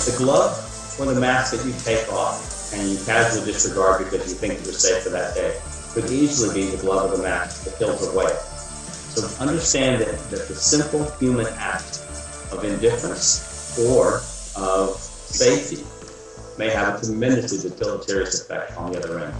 The glove or the mask that you take off and you casually disregard because you think you're safe for that day could easily be the glove or the mask that kills a whale. So understand that the simple human act of indifference or of safety may have a tremendously deleterious effect on the other end.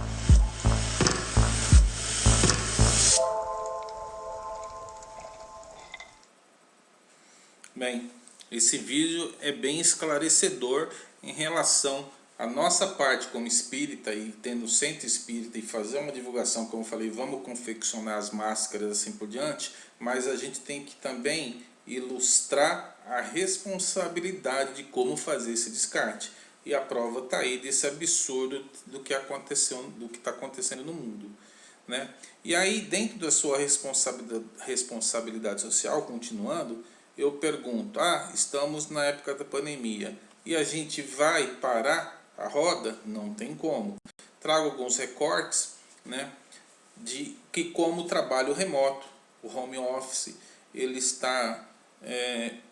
Bem, esse vídeo é bem esclarecedor em relação à nossa parte como espírita e tendo o centro espírita e fazer uma divulgação, como eu falei, vamos confeccionar as máscaras assim por diante, mas a gente tem que também ilustrar a responsabilidade de como fazer esse descarte. E a prova está aí desse absurdo do que aconteceu, do que está acontecendo no mundo, né? E aí, dentro da sua responsabilidade social, continuando, eu pergunto, estamos na época da pandemia e a gente vai parar a roda? Não tem como. Trago alguns recortes, né, de que como o trabalho remoto, o home office, ele está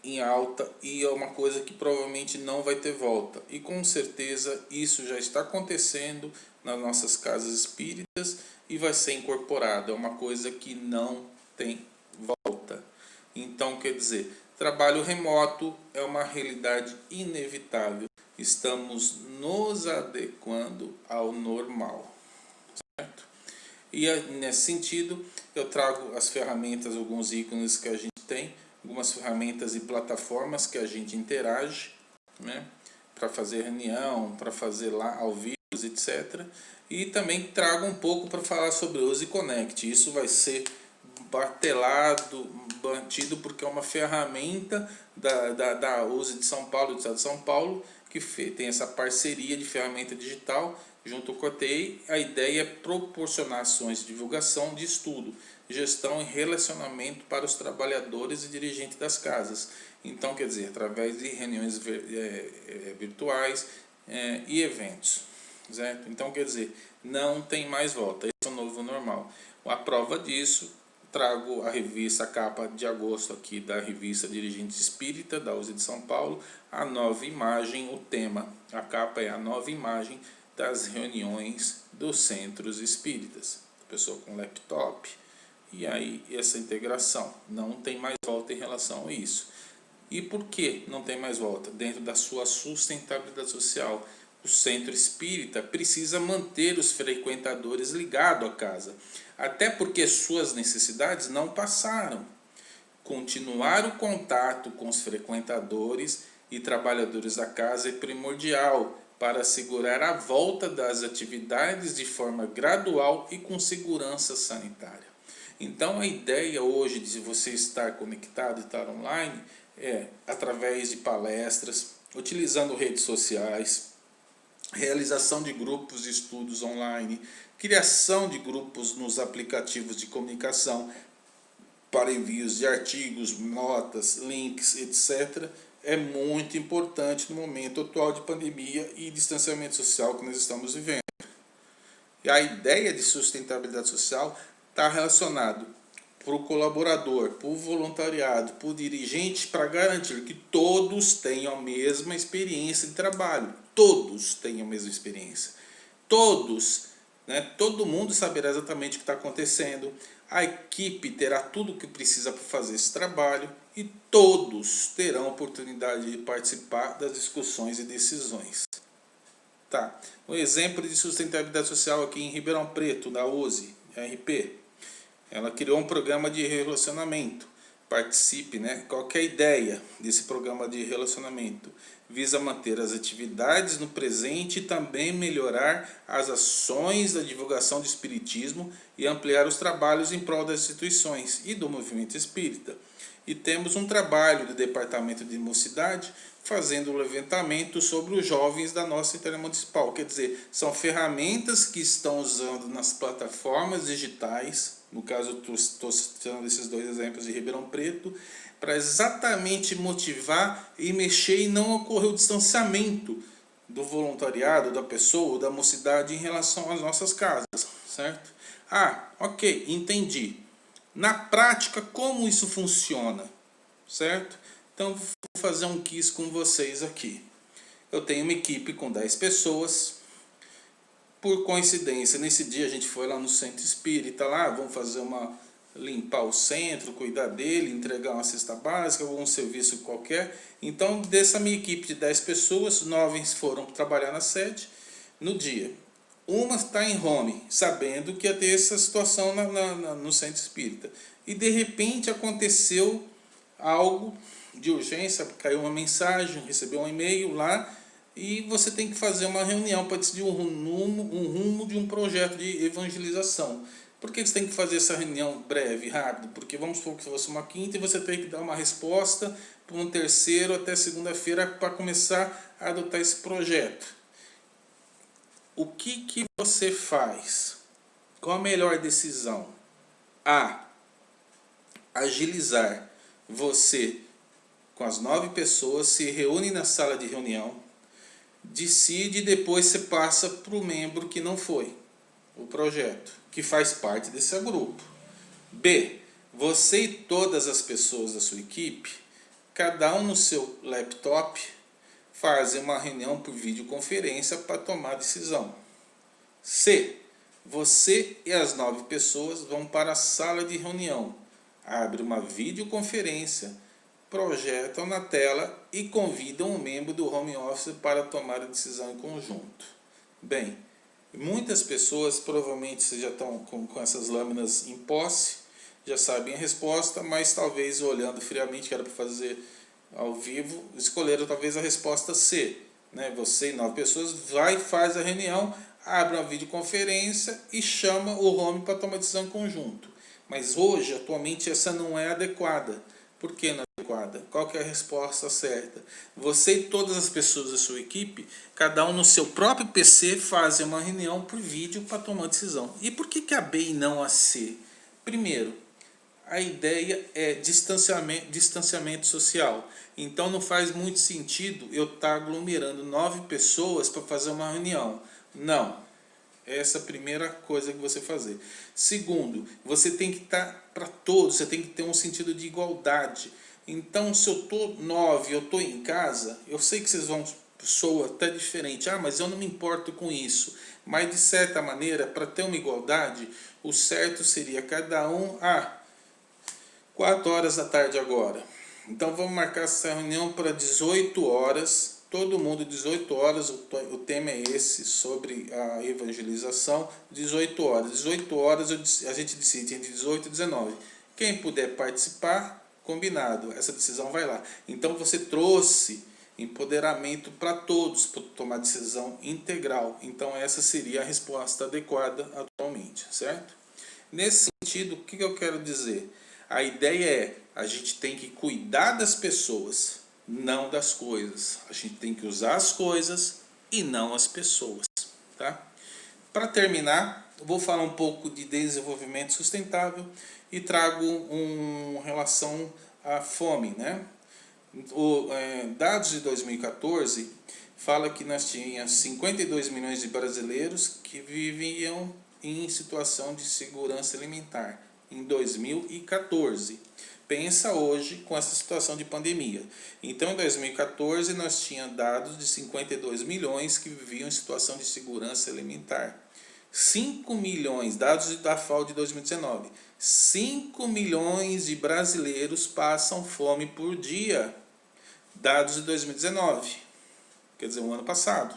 em alta e é uma coisa que provavelmente não vai ter volta. E com certeza isso já está acontecendo nas nossas casas espíritas e vai ser incorporado. É uma coisa que não tem volta. Então, quer dizer, trabalho remoto é uma realidade inevitável. Estamos nos adequando ao normal, certo? E nesse sentido, eu trago as ferramentas, alguns ícones que a gente tem, algumas ferramentas e plataformas que a gente interage, né? Para fazer reunião, para fazer lá ao vivo, etc. E também trago um pouco para falar sobre o Use Connect. Isso vai ser batido, porque é uma ferramenta da USE de São Paulo, do Estado de São Paulo, que tem essa parceria de ferramenta digital junto com a TI. A ideia é proporcionar ações de divulgação, de estudo, gestão e relacionamento para os trabalhadores e dirigentes das casas. Então, quer dizer, através de reuniões virtuais e eventos, certo? Então, quer dizer, não tem mais volta, esse é o novo normal. A prova disso, trago a revista, a capa de agosto aqui da revista Dirigentes Espírita, da USE de São Paulo, a nova imagem, o tema, a capa é a nova imagem das reuniões dos centros espíritas. A pessoa com laptop, e aí essa integração, não tem mais volta em relação a isso. E por que não tem mais volta? Dentro da sua sustentabilidade social. O centro espírita precisa manter os frequentadores ligados à casa, até porque suas necessidades não passaram. Continuar o contato com os frequentadores e trabalhadores da casa é primordial para assegurar a volta das atividades de forma gradual e com segurança sanitária. Então a ideia hoje de você estar conectado e estar online é através de palestras, utilizando redes sociais, realização de grupos de estudos online, criação de grupos nos aplicativos de comunicação para envios de artigos, notas, links, etc. É muito importante no momento atual de pandemia e distanciamento social que nós estamos vivendo. E a ideia de sustentabilidade social está relacionado para o colaborador, para o voluntariado, para o dirigente, para garantir que todos tenham a mesma experiência de trabalho. Todos tenham a mesma experiência. Todos, todo mundo saberá exatamente o que está acontecendo. A equipe terá tudo o que precisa para fazer esse trabalho e todos terão a oportunidade de participar das discussões e decisões. Tá. Um exemplo de sustentabilidade social aqui em Ribeirão Preto, da USE, RP. Ela criou um programa de relacionamento. Participe, Qual que é a ideia desse programa de relacionamento? Visa manter as atividades no presente e também melhorar as ações da divulgação do espiritismo e ampliar os trabalhos em prol das instituições e do movimento espírita. E temos um trabalho do Departamento de Mocidade fazendo um levantamento sobre os jovens da nossa intermunicipal. Quer dizer, são ferramentas que estão usando nas plataformas digitais. No caso, estou citando esses dois exemplos de Ribeirão Preto, para exatamente motivar e mexer e não ocorrer o distanciamento do voluntariado, da pessoa, da mocidade em relação às nossas casas, certo? Ok, entendi. Na prática, como isso funciona, certo? Então, vou fazer um quiz com vocês aqui. Eu tenho uma equipe com 10 pessoas. Por coincidência, nesse dia a gente foi lá no centro espírita, vamos fazer limpar o centro, cuidar dele, entregar uma cesta básica, algum serviço qualquer. Então, dessa minha equipe de 10 pessoas, 9 foram trabalhar na sede no dia. Uma está em home, sabendo que ia ter essa situação no centro espírita. E de repente aconteceu algo de urgência, caiu uma mensagem, recebeu um e-mail lá, e você tem que fazer uma reunião para decidir um rumo de um projeto de evangelização. Por que você tem que fazer essa reunião breve, rápido? Porque vamos supor que fosse uma quinta e você tem que dar uma resposta para um terceiro até segunda-feira para começar a adotar esse projeto. O que você faz? Qual a melhor decisão? Agilizar. Você, com as 9 pessoas, se reúne na sala de reunião, decide e depois você passa para o membro que não foi o projeto, que faz parte desse grupo. B, você e todas as pessoas da sua equipe, cada um no seu laptop, fazem uma reunião por videoconferência para tomar decisão. C, você e as 9 pessoas vão para a sala de reunião, abre uma videoconferência, projetam na tela e convidam um membro do home office para tomar a decisão em conjunto. Bem, muitas pessoas provavelmente já estão com essas lâminas em posse, já sabem a resposta, mas talvez olhando friamente que era para fazer ao vivo, escolheram talvez a resposta C. Você e 9 pessoas faz a reunião, abre uma videoconferência e chama o home para tomar decisão em conjunto. Mas hoje, atualmente, essa não é adequada. Por que não é adequada? Qual que é a resposta certa? Você e todas as pessoas da sua equipe, cada um no seu próprio PC, fazem uma reunião por vídeo para tomar decisão. E por que a B e não a C? Primeiro, a ideia é distanciamento social. Então não faz muito sentido eu estar aglomerando 9 pessoas para fazer uma reunião. Não. Essa é a primeira coisa que você fazer. Segundo, você tem que estar para todos, você tem que ter um sentido de igualdade. Então, se eu estou 9, eu estou em casa, eu sei que vocês vão soar até diferente. Ah, mas eu não me importo com isso. Mas, de certa maneira, para ter uma igualdade, o certo seria cada um... 4 horas da tarde agora. Então, vamos marcar essa reunião para 18 horas. Todo mundo 18 horas, o tema é esse, sobre a evangelização, 18 horas. 18 horas a gente decide entre 18 e 19. Quem puder participar, combinado, essa decisão vai lá. Então você trouxe empoderamento para todos, para tomar decisão integral. Então essa seria a resposta adequada atualmente, certo? Nesse sentido, o que eu quero dizer? A ideia é, a gente tem que cuidar das pessoas, não das coisas. A gente tem que usar as coisas e não as pessoas, tá? Para terminar, eu vou falar um pouco de desenvolvimento sustentável e trago uma relação à fome, né? Dados de 2014 fala que nós tínhamos 52 milhões de brasileiros que viviam em situação de segurança alimentar em 2014. Pensa hoje com essa situação de pandemia. Então, em 2014, nós tínhamos dados de 52 milhões que viviam em situação de segurança alimentar. 5 milhões, dados da FAO de 2019, 5 milhões de brasileiros passam fome por dia. Dados de 2019, quer dizer, o ano passado.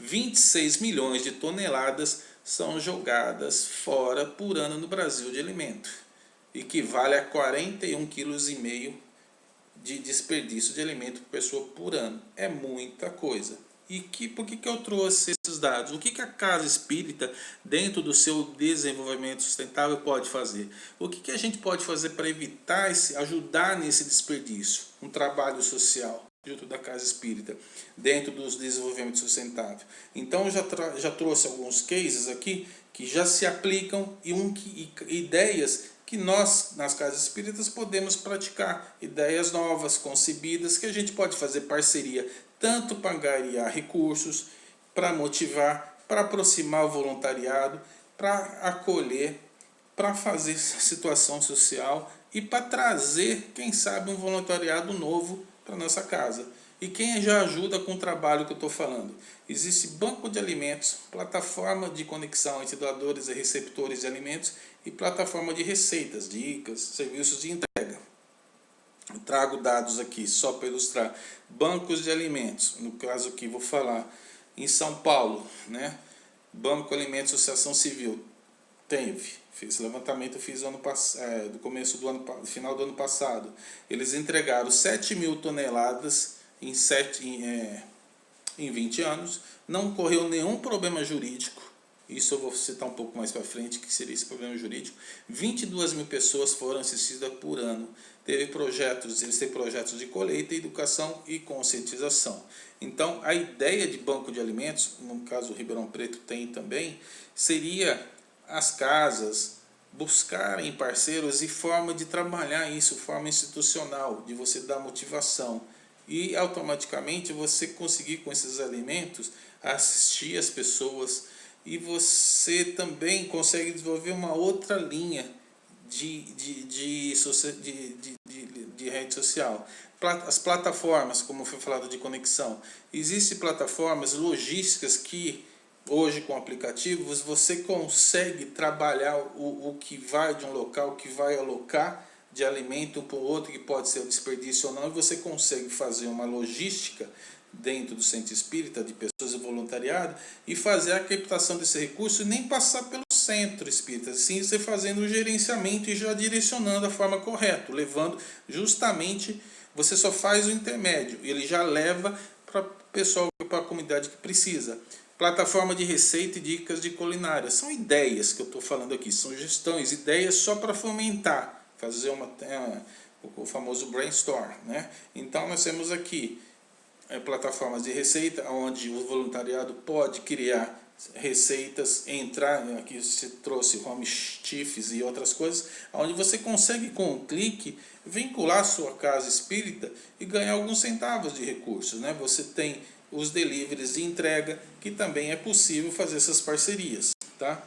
26 milhões de toneladas são jogadas fora por ano no Brasil de alimento. Equivale a 41,5 kg de desperdício de alimento por pessoa por ano. É muita coisa. E por que eu trouxe esses dados? O que a Casa Espírita, dentro do seu desenvolvimento sustentável, pode fazer? O que a gente pode fazer para evitar, ajudar nesse desperdício? Um trabalho social junto da Casa Espírita, dentro dos desenvolvimento sustentável. Então, eu já trouxe alguns cases aqui que já se aplicam e ideias que nós, nas Casas Espíritas, podemos praticar. Ideias novas, concebidas, que a gente pode fazer parceria, tanto para angariar recursos, para motivar, para aproximar o voluntariado, para acolher, para fazer situação social e para trazer, quem sabe, um voluntariado novo para nossa casa. E quem já ajuda com o trabalho que eu estou falando? Existe banco de alimentos, plataforma de conexão entre doadores e receptores de alimentos e plataforma de receitas, dicas, serviços de entrega. Eu trago dados aqui só para ilustrar. Bancos de alimentos, no caso aqui vou falar em São Paulo, né? Banco de Alimentos Associação Civil esse levantamento eu fiz do começo do ano, final do ano passado. Eles entregaram 7 mil toneladas em 20 anos, não correu nenhum problema jurídico. Isso eu vou citar um pouco mais para frente, que seria esse problema jurídico. 22 mil pessoas foram assistidas por ano. Eles têm projetos de colheita, educação e conscientização. Então, a ideia de banco de alimentos, no caso o Ribeirão Preto tem também, seria as casas buscarem parceiros e forma de trabalhar isso, forma institucional, de você dar motivação. E automaticamente você conseguir com esses alimentos assistir as pessoas e você também consegue desenvolver uma outra linha de rede social. As plataformas, como foi falado, de conexão. Existem plataformas logísticas que hoje com aplicativos você consegue trabalhar o que vai de um local, que vai alocar de alimento para o outro, que pode ser o desperdício ou não, e você consegue fazer uma logística dentro do centro espírita, de pessoas e voluntariado, e fazer a captação desse recurso e nem passar pelo centro espírita, sim você fazendo o gerenciamento e já direcionando a forma correta, levando justamente, você só faz o intermédio, ele já leva para o pessoal, para a comunidade que precisa. Plataforma de receita e dicas de culinária. São ideias que eu estou falando aqui, sugestões, ideias só para fomentar, fazer o famoso brainstorm, né? Então nós temos aqui plataformas de receita, onde o voluntariado pode criar receitas, entrar, aqui se trouxe home chefs e outras coisas, onde você consegue com um clique vincular sua casa espírita e ganhar alguns centavos de recursos, né? Você tem os deliveries de entrega, que também é possível fazer essas parcerias, tá?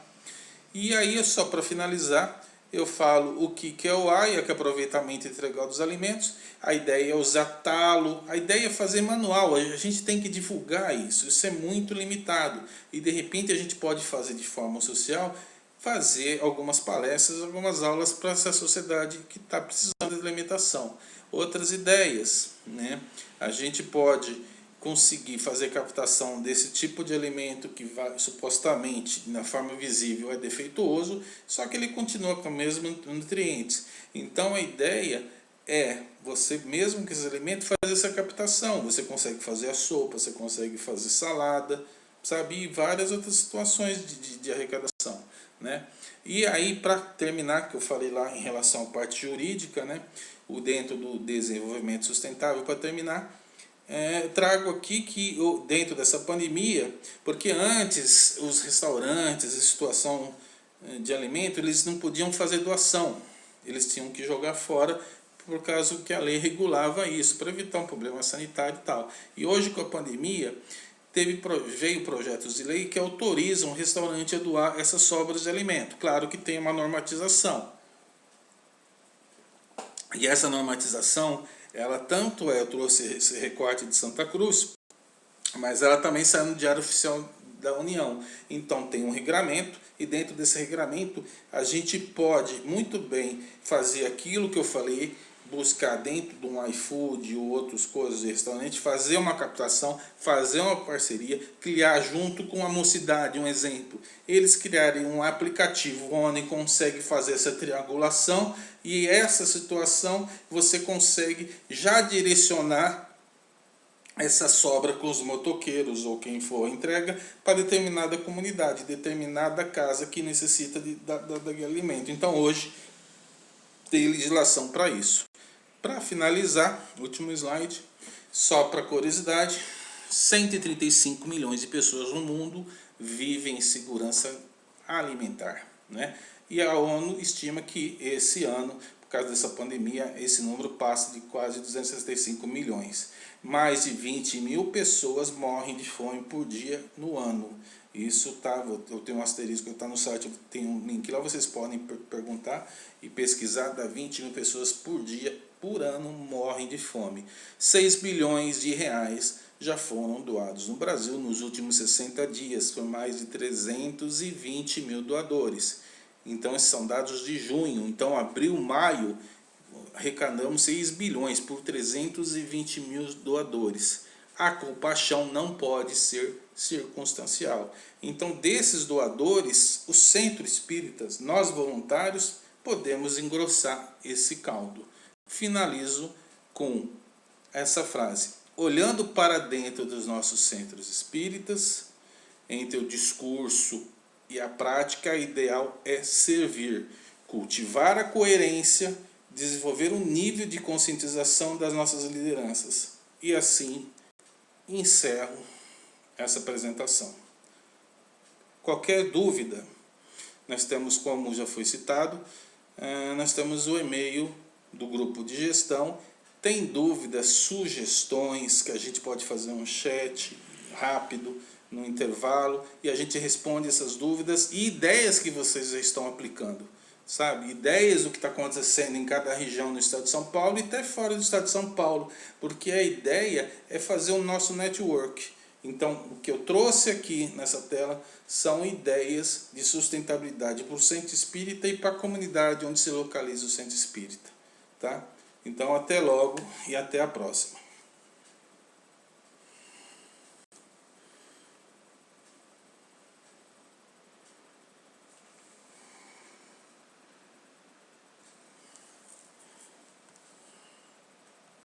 E aí, só para finalizar, eu falo o que é o AIA, que é aproveitamento integral dos alimentos. A ideia é usar talo, a ideia é fazer manual, a gente tem que divulgar isso é muito limitado. E de repente a gente pode fazer de forma social, fazer algumas palestras, algumas aulas para essa sociedade que está precisando de alimentação. Outras ideias, né? A gente pode conseguir fazer captação desse tipo de alimento que vai, supostamente na forma visível é defeituoso, só que ele continua com os mesmos nutrientes. Então a ideia é você, mesmo que esse alimento, fazer essa captação. Você consegue fazer a sopa, você consegue fazer salada, sabe, e várias outras situações de arrecadação, né? E aí, para terminar, que eu falei lá em relação à parte jurídica, né, o dentro do desenvolvimento sustentável, para terminar, trago aqui que dentro dessa pandemia, porque antes os restaurantes, a situação de alimento, eles não podiam fazer doação, eles tinham que jogar fora, por causa que a lei regulava isso, para evitar um problema sanitário e tal. E hoje, com a pandemia, veio projetos de lei que autorizam o restaurante a doar essas sobras de alimento. Claro que tem uma normatização. E essa normatização, ela tanto eu trouxe esse recorte de Santa Cruz, mas ela também saiu no Diário Oficial da União. Então tem um regramento, e dentro desse regramento a gente pode muito bem fazer aquilo que eu falei, buscar dentro de um iFood ou outras coisas de restaurante, fazer uma captação, fazer uma parceria, criar junto com a mocidade, um exemplo. Eles criarem um aplicativo onde consegue fazer essa triangulação, e essa situação você consegue já direcionar essa sobra com os motoqueiros ou quem for entrega para determinada comunidade, determinada casa que necessita de alimento. Então hoje tem legislação para isso. Para finalizar, último slide, só para curiosidade, 135 milhões de pessoas no mundo vivem em segurança alimentar, né? E a ONU estima que esse ano, por causa dessa pandemia, esse número passa de quase 265 milhões. Mais de 20 mil pessoas morrem de fome por dia no ano. Isso tá, eu tenho um asterisco que está no site, tem um link lá, vocês podem perguntar e pesquisar, dá 20 mil pessoas por dia, por ano, morrem de fome. 6 bilhões de reais já foram doados no Brasil nos últimos 60 dias, por mais de 320 mil doadores. Então esses são dados de junho, então abril, maio, arrecadamos 6 bilhões por 320 mil doadores. A compaixão não pode ser circunstancial. Então, desses doadores, os centros espíritas, nós voluntários, podemos engrossar esse caldo. Finalizo com essa frase: olhando para dentro dos nossos centros espíritas, entre o discurso e a prática, ideal é servir, cultivar a coerência, desenvolver um nível de conscientização das nossas lideranças. E assim encerro essa apresentação. Qualquer dúvida, nós temos, como já foi citado, nós temos o e-mail do grupo de gestão. Tem dúvidas, sugestões, que a gente pode fazer um chat rápido no intervalo e a gente responde essas dúvidas e ideias que vocês já estão aplicando. Sabe, ideias do que está acontecendo em cada região no estado de São Paulo e até fora do estado de São Paulo, porque a ideia é fazer o nosso network. Então, o que eu trouxe aqui nessa tela são ideias de sustentabilidade para o centro espírita e para a comunidade onde se localiza o centro espírita. Tá? Então, até logo e até a próxima.